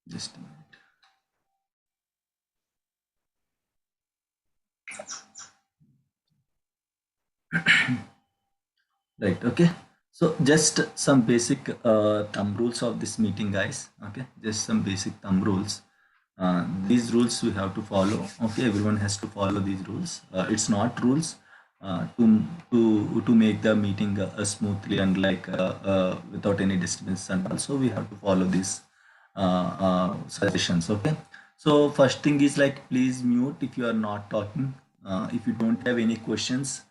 Just a minute. Right, okay. So just some basic thumb rules of this meeting, guys. Okay, just some basic thumb rules. These rules we have to follow. Okay, everyone has to follow these rules. It's not rules to make the meeting smoothly and like without any disturbance, and also we have to follow these suggestions. Okay, so first thing is like please mute if you are not talking. If you don't have any questions,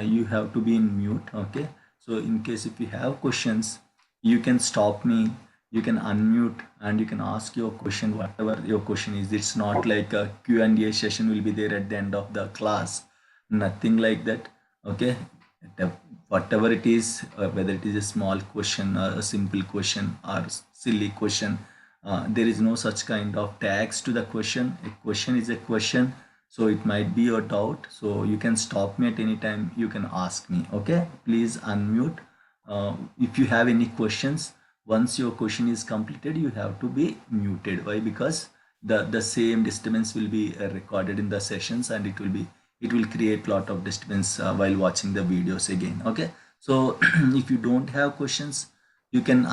you have to be in mute. Okay, so in case if you have questions, you can stop me, you can unmute, and you can ask your question, whatever your question is. It's not like a Q&A session will be there at the end of the class, nothing like that. Okay, whatever it is, whether it is a small question or a simple question or silly question, there is no such kind of tags to the question. A question is a question, so it might be your doubt, so you can stop me at any time, you can ask me. Okay, please unmute. If you have any questions, once your question is completed, you have to be muted. Why? Because the same disturbance will be recorded in the sessions, and it will create lot of disturbance while watching the videos again. Okay, so if you don't have questions, you can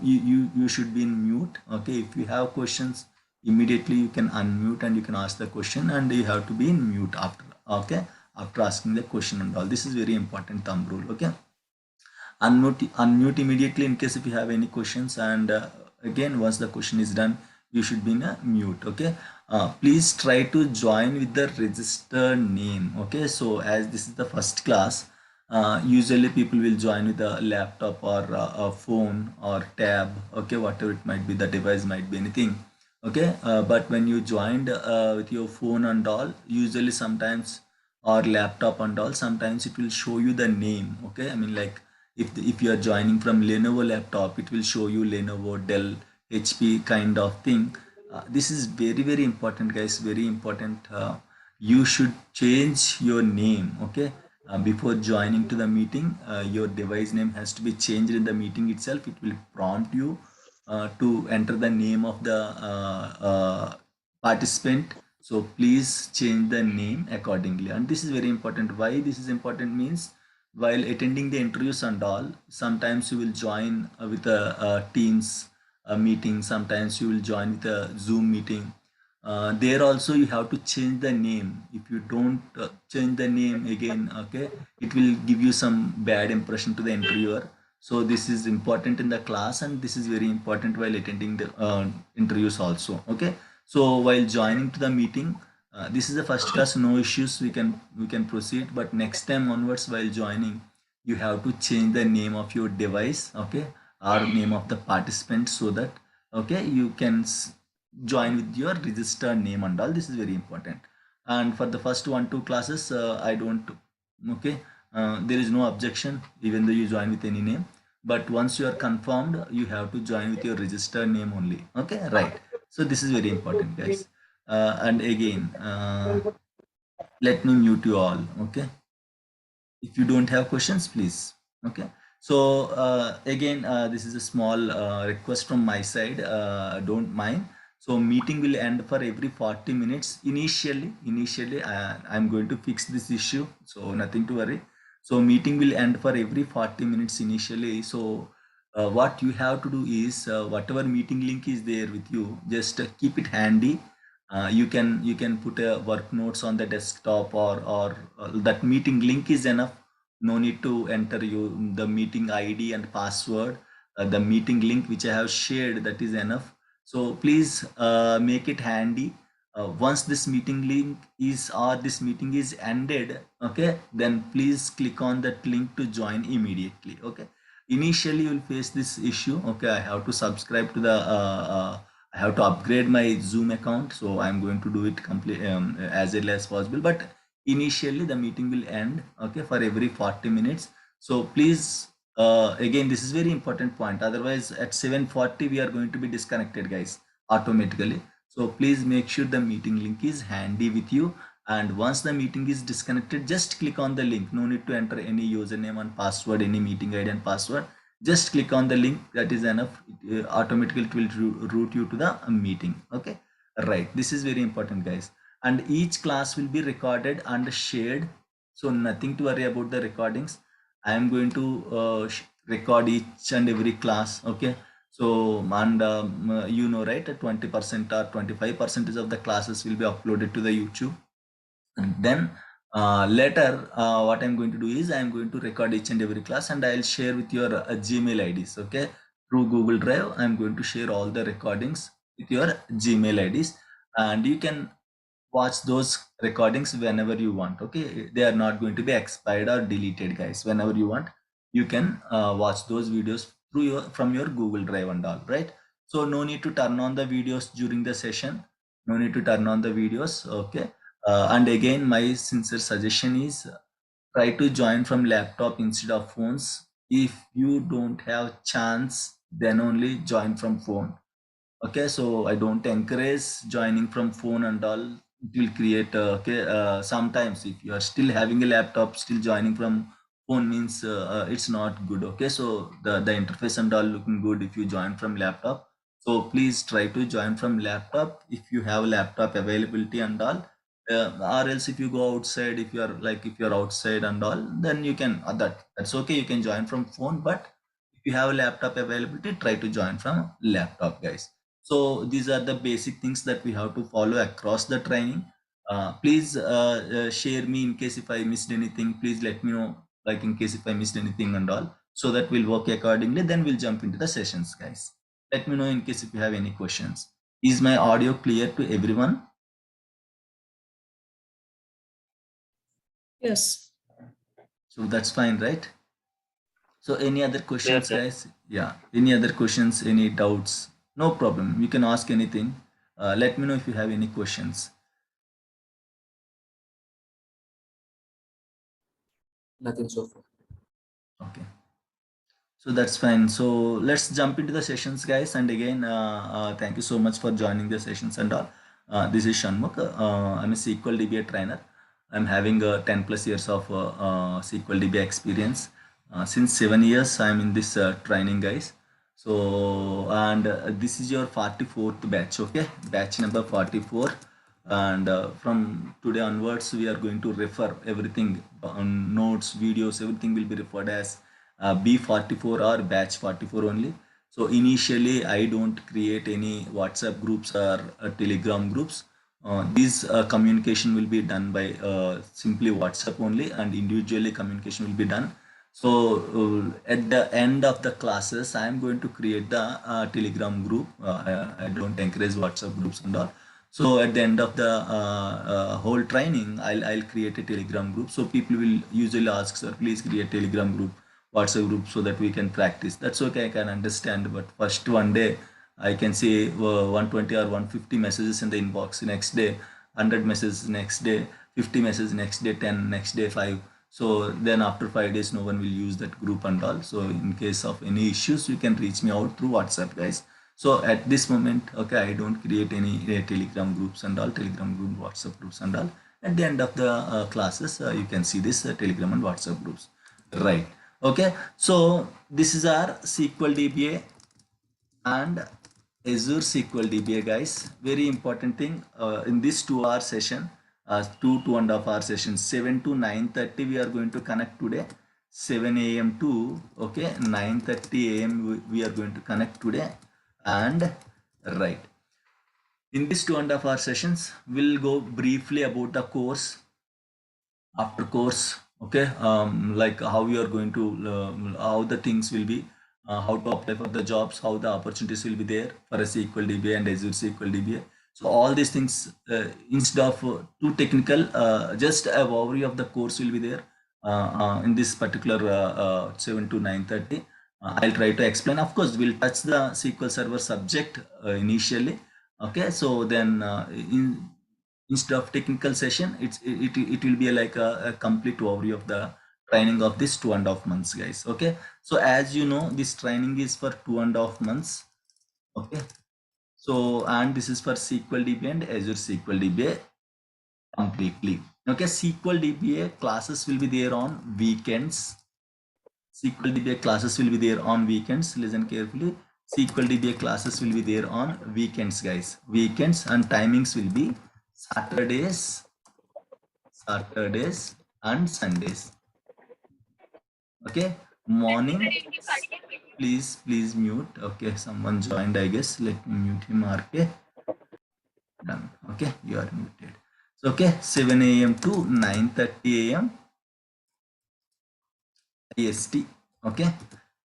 you should be in mute. Okay, if you have questions, immediately you can unmute and you can ask the question, and you have to be in mute after. Okay, after asking the question and all. This is very important thumb rule. Okay, unmute immediately in case if you have any questions, and again once the question is done, you should be in a mute. Okay, please try to join with the register name. Okay, so as this is the first class, usually people will join with a laptop or a phone or tab. Okay, whatever it might be, the device might be anything. Okay, but when you joined with your phone and all, usually sometimes, or laptop and all, sometimes it will show you the name. Okay, I mean like if you are joining from Lenovo laptop, it will show you Lenovo, Dell, HP kind of thing. This is very very important, guys, very important. You should change your name. Okay, before joining to the meeting, your device name has to be changed in the meeting itself. It will prompt you to enter the name of the participant. So please change the name accordingly, and this is very important. Why this is important means, while attending the interviews and all, sometimes you will join with a Teams meeting, sometimes you will join with a Zoom meeting. There also you have to change the name. If you don't change the name again, okay, it will give you some bad impression to the interviewer. So this is important in the class, and this is very important while attending the interviews also. Okay, so while joining to the meeting, this is the first class, no issues, we can proceed. But next time onwards, while joining, you have to change the name of your device. Okay, or name of the participant, so that okay, you can join with your registered name and all. This is very important. And for the first 1 2 classes, I don't, okay, there is no objection even though you join with any name, but once you are confirmed, you have to join with your registered name only. Okay, right. So this is very important, guys. And again, let me mute you all. Okay, if you don't have questions, please. Okay, so again, this is a small request from my side, don't mind. So meeting will end for every 40 minutes initially. I'm going to fix this issue, so nothing to worry. So meeting will end for every 40 minutes initially. So what you have to do is, whatever meeting link is there with you, just keep it handy. You can put a work notes on the desktop, or that meeting link is enough. No need to enter the meeting ID and password. The meeting link which I have shared, that is enough. So please make it handy. Once this meeting link is, or this meeting is ended, okay, then please click on that link to join immediately. Okay, initially you will face this issue. Okay, I have to subscribe to the I have to upgrade my Zoom account, so I'm going to do it complete as early as possible. But initially the meeting will end, okay, for every 40 minutes. So please, again, this is very important point. Otherwise, at 7:40 we are going to be disconnected, guys, automatically. So please make sure the meeting link is handy with you. And once the meeting is disconnected, just click on the link. No need to enter any username and password, any meeting ID and password. Just click on the link, that is enough. Automatically it will route you to the meeting. Okay, right, this is very important, guys. And each class will be recorded and shared, so nothing to worry about the recordings. I am going to record each and every class. Okay, so and you know, right, 20% or 25% of the classes will be uploaded to the YouTube. And then later what I'm going to do is I'm going to record each and every class, and I'll share with your Gmail IDs. Okay, through Google Drive I'm going to share all the recordings with your Gmail IDs, and you can watch those recordings whenever you want. Okay, they are not going to be expired or deleted, guys. Whenever you want, you can watch those videos through your from your Google Drive and all, right? So no need to turn on the videos during the session. No need to turn on the videos. Okay, and again, my sincere suggestion is try to join from laptop instead of phones. If you don't have chance, then only join from phone. Okay, so I don't encourage joining from phone and all. It will create okay, sometimes if you are still having a laptop, still joining from phone means it's not good. Okay, so the interface and all looking good if you join from laptop. So please try to join from laptop if you have laptop availability and all. Or else if you go outside, if you are like if you're outside and all, then you can that's okay, you can join from phone. But if you have a laptop availability, try to join from laptop, guys. So these are the basic things that we have to follow across the training. Please share me in case if I missed anything. Please let me know, like in case if I missed anything and all, so that we'll work accordingly. Then we'll jump into the sessions, guys. Let me know in case if you have any questions. Is my audio clear to everyone? Yes. So that's fine, right? So any other Clear, questions, sir. guys? Yeah. Any other questions? Any doubts? No problem. You can ask anything. Let me know if you have any questions. Nothing so far. Okay. So that's fine. So let's jump into the sessions, guys. And again, thank you so much for joining the sessions and all. This is Shanmukh. I'm a SQL DBA trainer. I'm having 10 plus years of SQL DBA experience. Since 7 years, I'm in this training, guys. So, and this is your 44th batch, okay? Batch number 44. And from today onwards, we are going to refer everything on notes, videos, everything will be referred as B44 or batch 44 only. So initially, I don't create any WhatsApp groups or Telegram groups. These communication will be done by simply WhatsApp only, and individually communication will be done. So at the end of the classes, I am going to create the Telegram group. I don't encourage WhatsApp groups and all. So at the end of the whole training, I'll create a Telegram group. So people will usually ask, sir, please create Telegram group, WhatsApp group, so that we can practice. That's okay, I can understand. But first one day, I can see 120 or 150 messages in the inbox. Next day, 100 messages. Next day, 50 messages. Next day, 10. Next day, 5. So then after 5 days, no one will use that group and all. So in case of any issues, you can reach me out through WhatsApp, guys. So at this moment, okay, I don't create any Telegram groups and all, Telegram group, WhatsApp groups and all. At the end of the classes, you can see this Telegram and WhatsApp groups. Right. Okay. So this is our SQL DBA and Azure SQL DBA, guys. Very important thing in this 2 hour session, 2.5 hour session, 7 to 9:30 we are going to connect today. 7 a.m. to okay 9:30 a.m. we are going to connect today. And right, in this 2.5 hour sessions, we'll go briefly about the course, after course, okay, like how you are going to how the things will be, how to apply for the jobs, how the opportunities will be there for a SQL DBA and Azure SQL DBA. So all these things, instead of too technical, just a overview of the course will be there in this particular 7 to 9:30. I'll try to explain. Of course, we'll touch the SQL Server subject initially. Okay, so then instead of technical session, it will be like a complete overview of the training of this 2.5 months, guys. Okay, so as you know, this training is for 2.5 months. Okay, so and this is for SQL DBA and Azure SQL DBA completely. Okay, SQL DBA classes will be there on weekends. SQL DBA classes will be there on weekends. Listen carefully. SQL DBA classes will be there on weekends, guys. Weekends and timings will be Saturdays and Sundays. Okay. Morning. Please mute. Okay, someone joined, I guess. Let me mute him. RK. Done. Okay, you are muted. So, okay, 7 a.m. to 9:30 a.m. IST. Okay,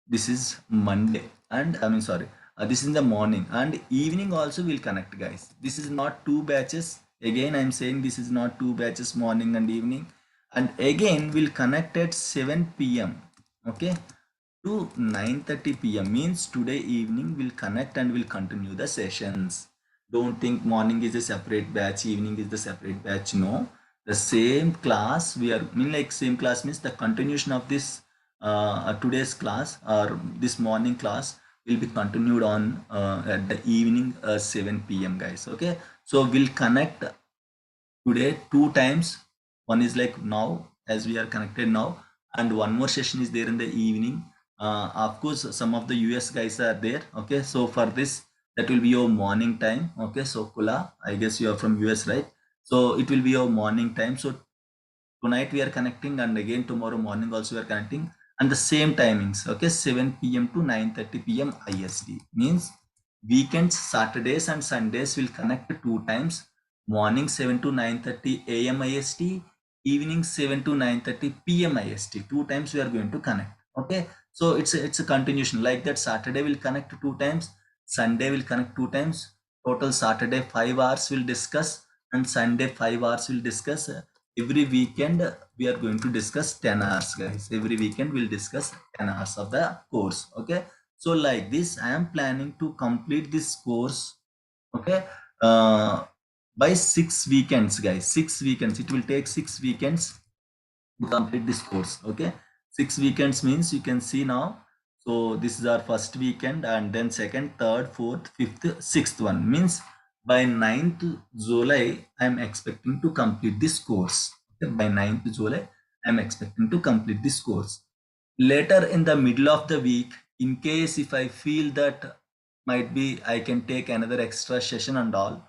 this is Monday, and I mean, sorry, this is in the morning and evening also will connect, guys. This is not two batches. Again, I'm saying this is not two batches, morning and evening, and again will connect at 7 p.m. Okay, to 9:30 p.m. means today evening will connect and will continue the sessions. Don't think morning is a separate batch, evening is the separate batch. No, the same class we are mean like same class means the continuation of this today's class or this morning class will be continued on at the evening 7 p.m. guys. Okay, so we'll connect today two times. One is like now as we are connected now, and one more session is there in the evening. Of course some of the US guys are there. Okay, so for this that will be your morning time. Okay, so Kula, I guess you are from US, right? So it will be your morning time. So tonight we are connecting and again tomorrow morning also we are connecting and the same timings. Okay, 7 p.m. to 9:30 p.m. IST means weekends, Saturdays and Sundays will connect two times. Morning 7 to 9:30 a.m. IST, evening 7 to 9:30 p.m. IST. Two times we are going to connect. Okay, so it's a continuation like that. Saturday will connect two times, Sunday will connect two times. Total Saturday 5 hours will discuss and Sunday 5 hours will discuss. Every weekend we are going to discuss 10 hours, guys. Every weekend we'll discuss 10 hours of the course. Okay, so like this I am planning to complete this course. Okay, by 6 weekends, guys. 6 weekends, it will take 6 weekends to complete this course. Okay, 6 weekends means you can see now. So this is our first weekend and then second, third, fourth, fifth, sixth one means by 9th July I am expecting to complete this course. Okay? By 9th July I am expecting to complete this course. Later in the middle of the week, in case if I feel that might be I can take another extra session and all,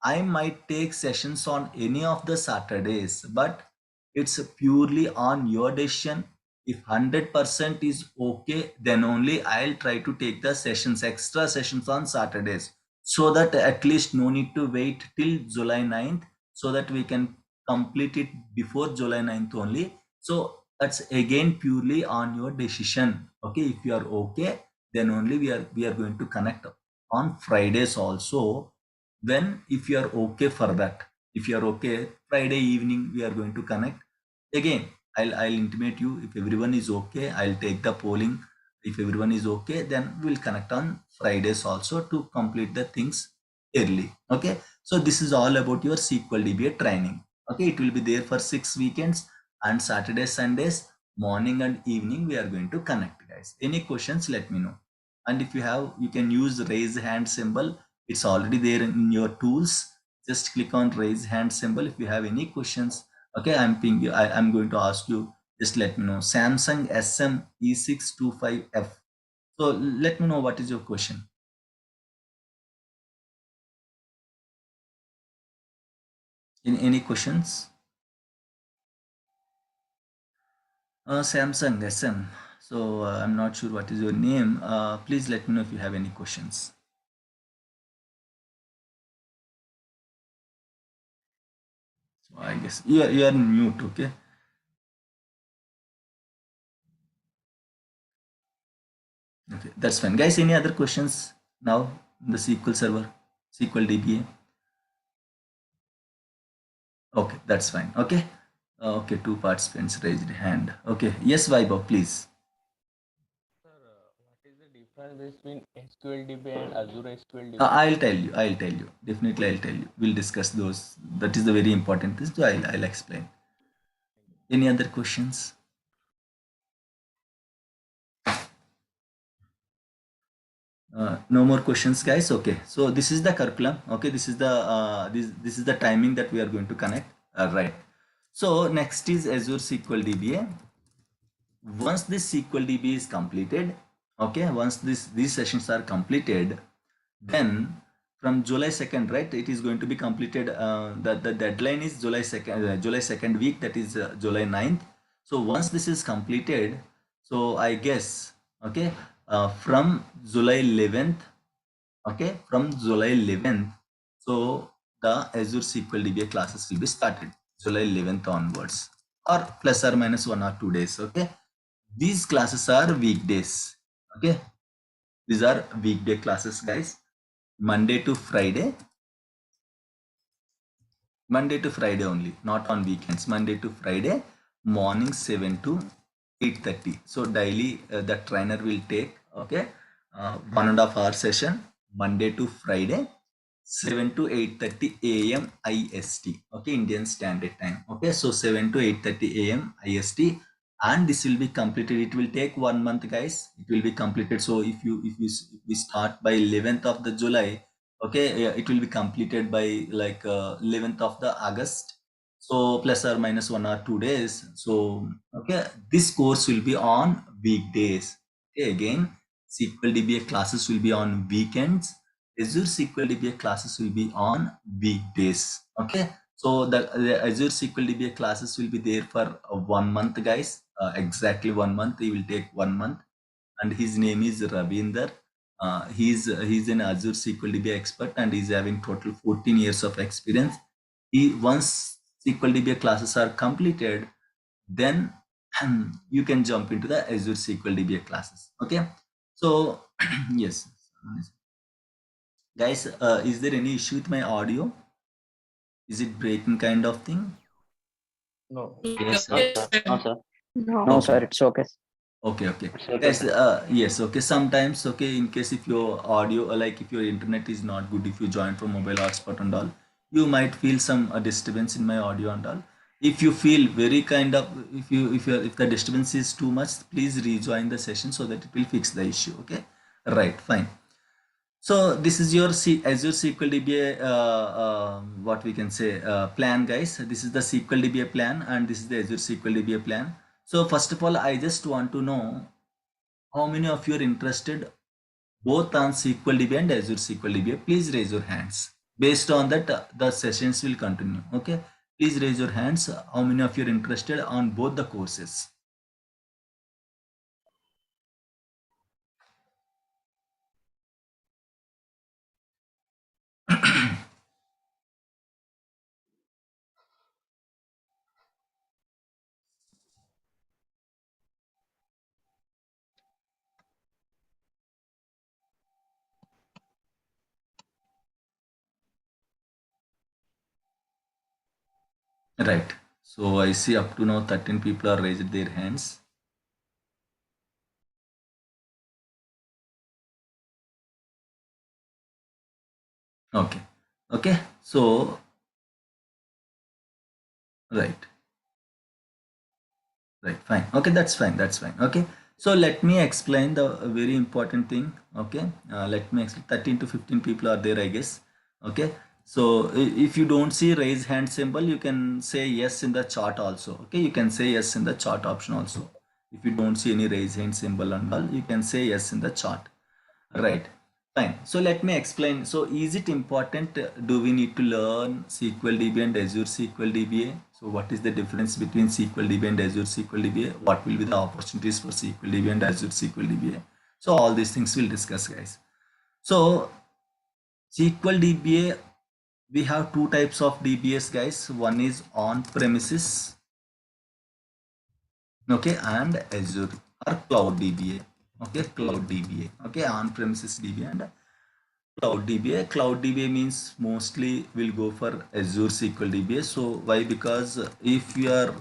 I might take sessions on any of the Saturdays, but it's purely on your decision. If 100% is okay, then only I'll try to take the sessions, extra sessions on Saturdays, so that at least no need to wait till July 9th, so that we can complete it before July 9th only. So that's again purely on your decision. Okay, if you are okay, then only we are going to connect on Fridays also. When if you are okay for that, if you are okay, Friday evening we are going to connect again. I'll intimate you. If everyone is okay, I'll take the polling. If everyone is okay, then we'll connect on Fridays also to complete the things early. Okay, so this is all about your SQL DBA training. Okay, it will be there for 6 weekends and Saturdays, Sundays, morning and evening we are going to connect, guys. Any questions, let me know. And if you have, you can use raise hand symbol. It's already there in your tools. Just click on raise hand symbol if you have any questions. Okay, I'm going to ask you, just let me know. Samsung SM E625F. So let me know what is your question. Any questions? Samsung SM. So I'm not sure what is your name. Please let me know if you have any questions. So I guess you are mute. Okay. Okay, that's fine, guys. Any other questions now? The SQL Server, SQL DBA. Okay, that's fine. Okay. Okay, two participants raised hand. Okay, yes, Vaibhav, please. Sir, what is the difference between SQL DBA and Azure SQL I'll DBA? tell you. I'll tell you. Definitely, I'll tell you. We'll discuss those. That is the very important thing. So I'll explain. Any other questions? No more questions, guys. Okay. So this is the curriculum. Okay. This is the this is the timing that we are going to connect. Right. So next is Azure SQL DBA. once this SQL DB is completed, okay, once these sessions are completed, then from July 2nd, right, it is going to be completed. The deadline is July 2nd, July 2nd week, that is July 9th. So once this is completed, so I guess, okay, from July 11th, okay, from July 11th, so the Azure SQL DBA classes will be started July 11th onwards, or plus or minus 1 or 2 days, okay. These classes are weekdays, okay. These are weekday classes, guys. Monday to Friday, Monday to Friday only, not on weekends. Monday to Friday, morning 7 to 8:30. So daily the trainer will take, okay, 1.5 hour session, Monday to Friday, 7 to 8:30 a.m. IST, okay, Indian Standard Time. Okay, so 7 to 8:30 a.m. IST, and this will be completed. It will take 1 month, guys. It will be completed. So if we start by 11th of the July, okay, yeah, it will be completed by like 11th of the August, so plus or minus 1 or 2 days. So okay, this course will be on weekdays. Okay, again, SQL DBA classes will be on weekends. Azure SQL DBA classes will be on weekdays. Okay, so the Azure SQL DBA classes will be there for 1 month, guys. Exactly 1 month. It will take 1 month, and his name is Ravinder. He's an Azure SQL DBA expert, and he's having total 14 years of experience. He Once SQL DBA classes are completed, then you can jump into the Azure SQL DBA classes. Okay, so yes, guys, is there any issue with my audio? Is it breaking kind of thing? No. Yes, sir. No, sir. No. No, Okay. sir. It's okay. Okay, okay. It's okay, Guys, sir. yes, okay. Sometimes, okay, in case if your audio, like if your internet is not good, if you join from mobile hotspot and all, you might feel some disturbance in my audio and all. If you feel very kind of, if the disturbance is too much, please rejoin the session so that it will fix the issue. Okay, right, fine. So this is your Azure SQL DBA, what we can say, plan, guys. This is the SQL DBA plan, and this is the Azure SQL DBA plan. So first of all, I just want to know how many of you are interested both on SQL DBA and Azure SQL DBA. Please raise your hands. Based on that, the sessions will continue. Okay, please raise your hands. How many of you are interested on both the courses? Right. So I see up to now 13 people are raised their hands. Okay. Okay. So right. Right. Fine. Okay. That's fine. That's fine. Okay. So let me explain the very important thing. Okay. Let me explain. 13 to 15 people are there, I guess. Okay. So if you don't see raise hand symbol, you can say yes in the chat also. Okay. You can say yes in the chat option also. If you don't see any raise hand symbol and all, you can say yes in the chat. Right. Fine. So let me explain. So is it important? Do we need to learn SQL DBA and Azure SQL DBA? So what is the difference between SQL DBA and Azure SQL DBA? What will be the opportunities for SQL DBA and Azure SQL DBA? So all these things we'll discuss, guys. So SQL DBA, we have two types of DBAs, guys. One is on premises, okay, and Azure or cloud DBA. Okay, cloud DBA. Okay, on premises DBA and Cloud DBA. Cloud DBA means mostly will go for Azure SQL DBA. So why? Because if you are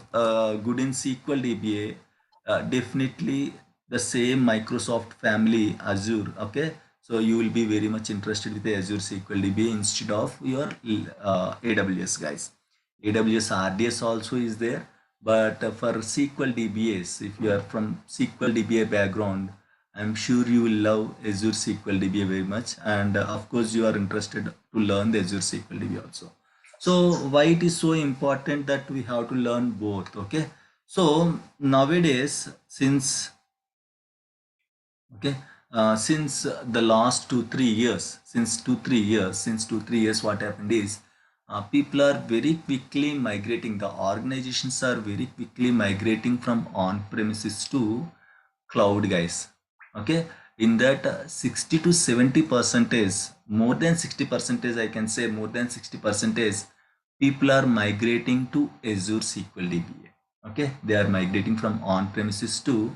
good in SQL DBA, definitely the same Microsoft family Azure. Okay, so you will be very much interested with the Azure SQL DBA instead of your AWS, guys. AWS RDS also is there, but for SQL DBAs, if you are from SQL DBA background, I'm sure you will love Azure SQL DBA very much, and of course you are interested to learn the Azure SQL DBA also. So why it is so important that we have to learn both? Okay, So nowadays, okay, since the last 2 3 years, since 2 3 years, what happened is people are very quickly migrating. The organizations are very quickly migrating from on-premises to cloud, guys. Okay, in that 60 to 70 percentage, more than 60 percentage, I can say more than 60 percentage, people are migrating to Azure SQL DBA. Okay, they are migrating from on-premises to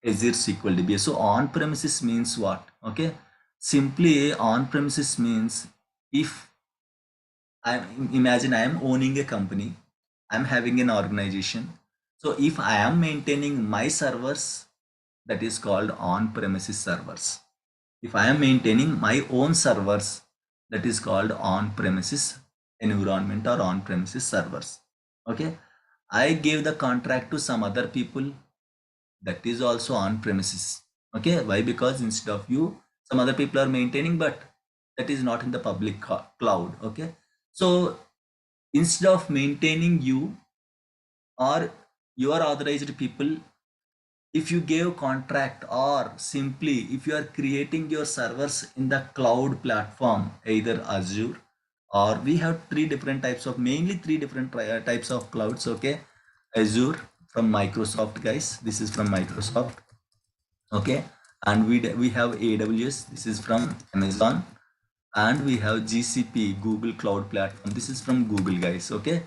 Azure SQL DBA. So on-premises means what? Okay, simply on-premises means if I imagine I am owning a company, I'm having an organization. So if I am maintaining my servers, that is called on-premises servers. If I am maintaining my own servers, that is called on-premises environment or on-premises servers. Okay, I gave the contract to some other people, that is also on-premises. Okay, why? Because instead of you, some other people are maintaining, but that is not in the public cloud. Okay, so instead of maintaining you or your authorized people, if you gave contract or simply if you are creating your servers in the cloud platform, either Azure, or we have three different types of, mainly three different types of clouds. Okay, Azure from Microsoft, guys, this is from Microsoft. Okay, and we have AWS, this is from Amazon, and we have GCP, Google Cloud Platform, this is from Google, guys. Okay,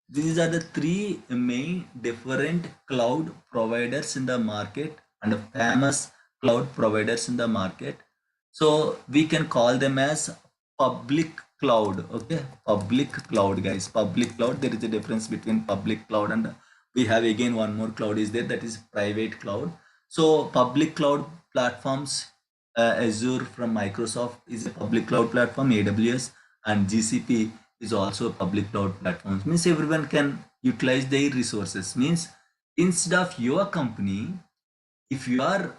these are the three main different cloud providers in the market and famous cloud providers in the market. So we can call them as public cloud. Okay, public cloud, guys, public cloud. There is a difference between public cloud and we have again one more cloud is there, that is private cloud. So public cloud platforms, Azure from Microsoft is a public cloud platform, AWS and GCP is also a public cloud platform. Means everyone can utilize their resources. Means instead of your company, if you are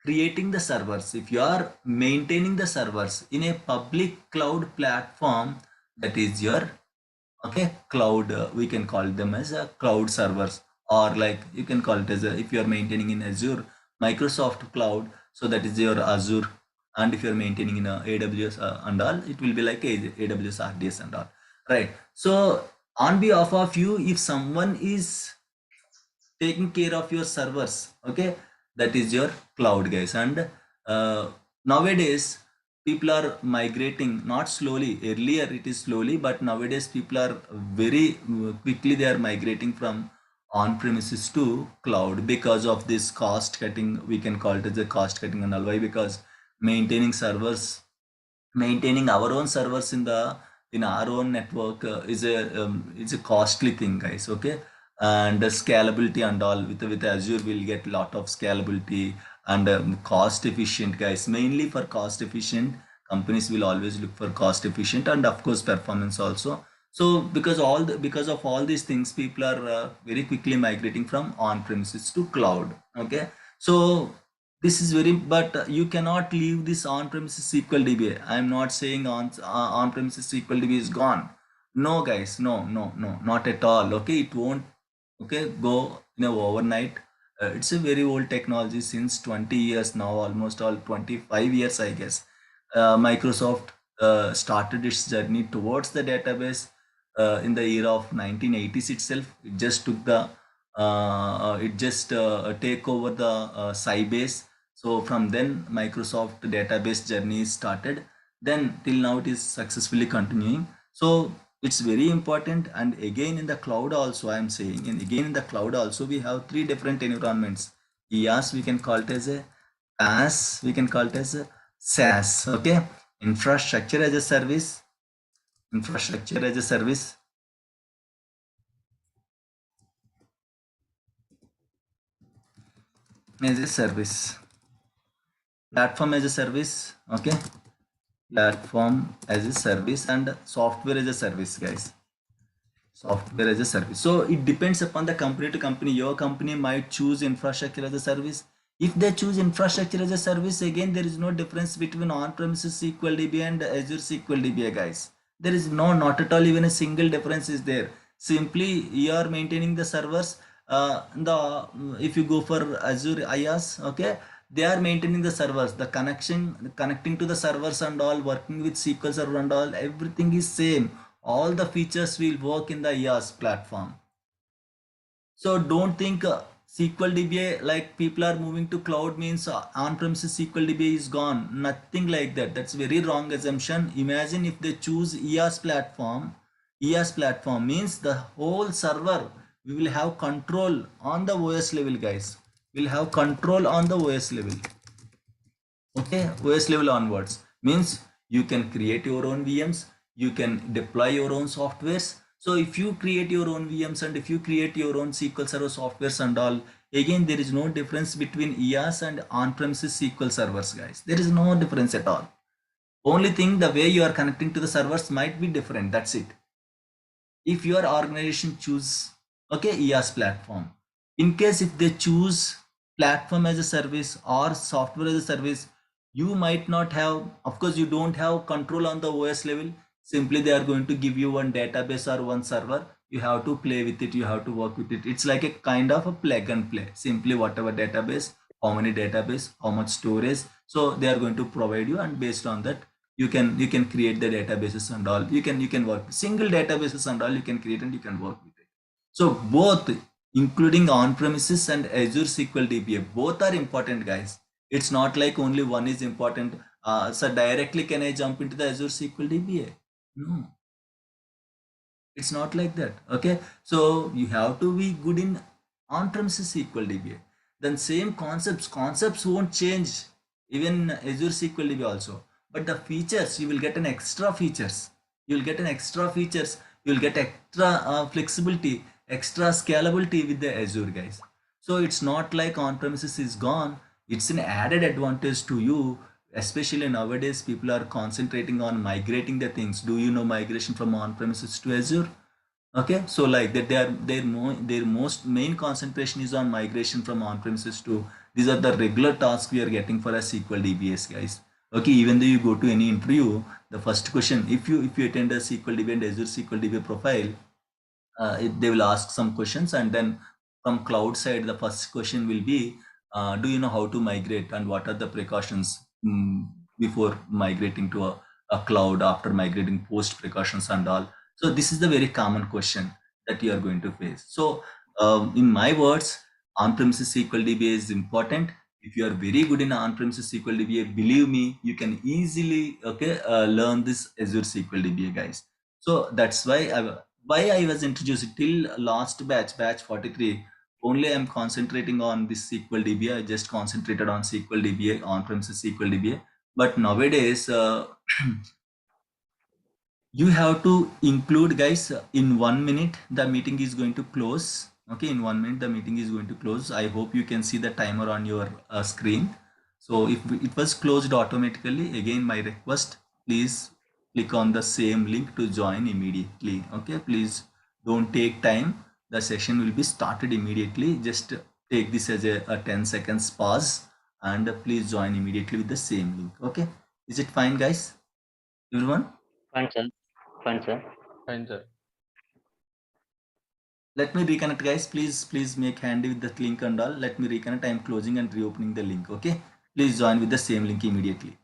creating the servers, if you are maintaining the servers in a public cloud platform, that is your, okay, cloud, we can call them as a cloud servers, or like you can call it as a, if you are maintaining in Azure Microsoft cloud, so that is your Azure. And if you are maintaining in a AWS and all, it will be like a AWS RDS and all, right? So on behalf of you, if someone is taking care of your servers, okay, that is your cloud, guys. And nowadays people are migrating, not slowly, earlier it is slowly, but nowadays people are very quickly, they are migrating from on premises to cloud because of this cost cutting, we can call it as a cost cutting and all. Why? Because maintaining servers, maintaining our own servers in our own network is a costly thing, guys. Okay, and the scalability and all, with Azure we'll get a lot of scalability and cost efficient, guys. Mainly for cost efficient, companies will always look for cost efficient and of course performance also. So because of all these things, people are very quickly migrating from on premises to cloud. Okay, so this is very, but you cannot leave this on-premises SQL DBA. I'm not saying on-premises SQL DBA is gone. No, guys, no, no, no, not at all. Okay, it won't. Okay, go overnight. It's a very old technology since 20 years now, almost all 25 years, I guess. Microsoft started its journey towards the database in the era of 1980s itself. It just took the it just take over the Sybase. So from then Microsoft database journey started. Then till now it is successfully continuing. So it's very important. And again in the cloud also, I am saying, and again in the cloud also we have three different environments. IaaS we can call it as a, PaaS we can call it as a, SaaS. Okay, infrastructure as a service, infrastructure as a service, as a service, platform as a service. Okay, platform as a service, and software as a service, guys. Software as a service. So it depends upon the company to company. Your company might choose infrastructure as a service. If they choose infrastructure as a service, again there is no difference between on-premises SQL DBA and Azure SQL DBA, guys. There is no, not at all, even a single difference is there. Simply you are maintaining the servers, if you go for Azure IaaS, okay, they are maintaining the servers, the connecting to the servers and all, working with SQL Server and all, everything is same. All the features will work in the IaaS platform. So don't think SQL DBA, like people are moving to cloud means on-premises SQL DBA is gone. Nothing like that. That's very wrong assumption. Imagine if they choose IaaS platform. IaaS platform means the whole server, we will have control on the OS level, guys. We'll have control on the OS level. Okay, OS level onwards means you can create your own VMs, you can deploy your own softwares. So if you create your own VMs and if you create your own SQL Server softwares and all, again there is no difference between IaaS and on-premises SQL servers, guys. There is no difference at all. Only thing, the way you are connecting to the servers might be different, that's it. If your organization choose, okay, IaaS platform, in case if they choose platform as a service or software as a service, you might not have, of course you don't have control on the OS level. Simply they are going to give you one database or one server, you have to play with it, you have to work with it. It's like a kind of a plug and play. Simply whatever database, how many database, how much storage, so they are going to provide you, and based on that you can create the databases and all. You can work single databases and all, you can create and you can work with it. So both, including on premises and Azure SQL DBA, both are important, guys. It's not like only one is important. So directly can I jump into the Azure SQL DBA? No, it's not like that. Okay, so you have to be good in on premises SQL DBA. Then same concepts won't change, even Azure SQL DBA also. But the features, you will get an extra features. You will get an extra features. You will get extra flexibility, extra scalability with the Azure, guys. So it's not like on premises is gone. It's an added advantage to you. Especially nowadays, people are concentrating on migrating the things. Do you know migration from on premises to Azure? Okay, so like that, their most main concentration is on migration from on premises to, these are the regular tasks we are getting for a SQL DBS, guys. Okay, even though you go to any interview, the first question, if you attend a SQL DB and Azure SQL DB profile, they will ask some questions, and then from cloud side the first question will be, do you know how to migrate and what are the precautions before migrating to a cloud, after migrating, post precautions and all. So this is the very common question that you are going to face. So in my words, on-premises SQL DBA is important. If you are very good in on-premises SQL DBA, believe me, you can easily, okay, learn this Azure SQL DBA, guys. So that's why I was introduced till last batch 43. Only I'm concentrating on this SQL DBA. I just concentrated on SQL DBA, on-premises SQL DBA. But nowadays, you have to include, guys, in 1 minute the meeting is going to close. Okay, in 1 minute the meeting is going to close. I hope you can see the timer on your screen. So if it was closed automatically, again my request, please click on the same link to join immediately. Okay, please don't take time, the session will be started immediately. Just take this as a 10 seconds pause, and please join immediately with the same link. Okay, is it fine, guys, everyone? Fine, sir. Fine, sir. Fine, sir. Let me reconnect, guys. Please make handy with the link and all. Let me reconnect. I am closing and reopening the link. Okay, please join with the same link immediately.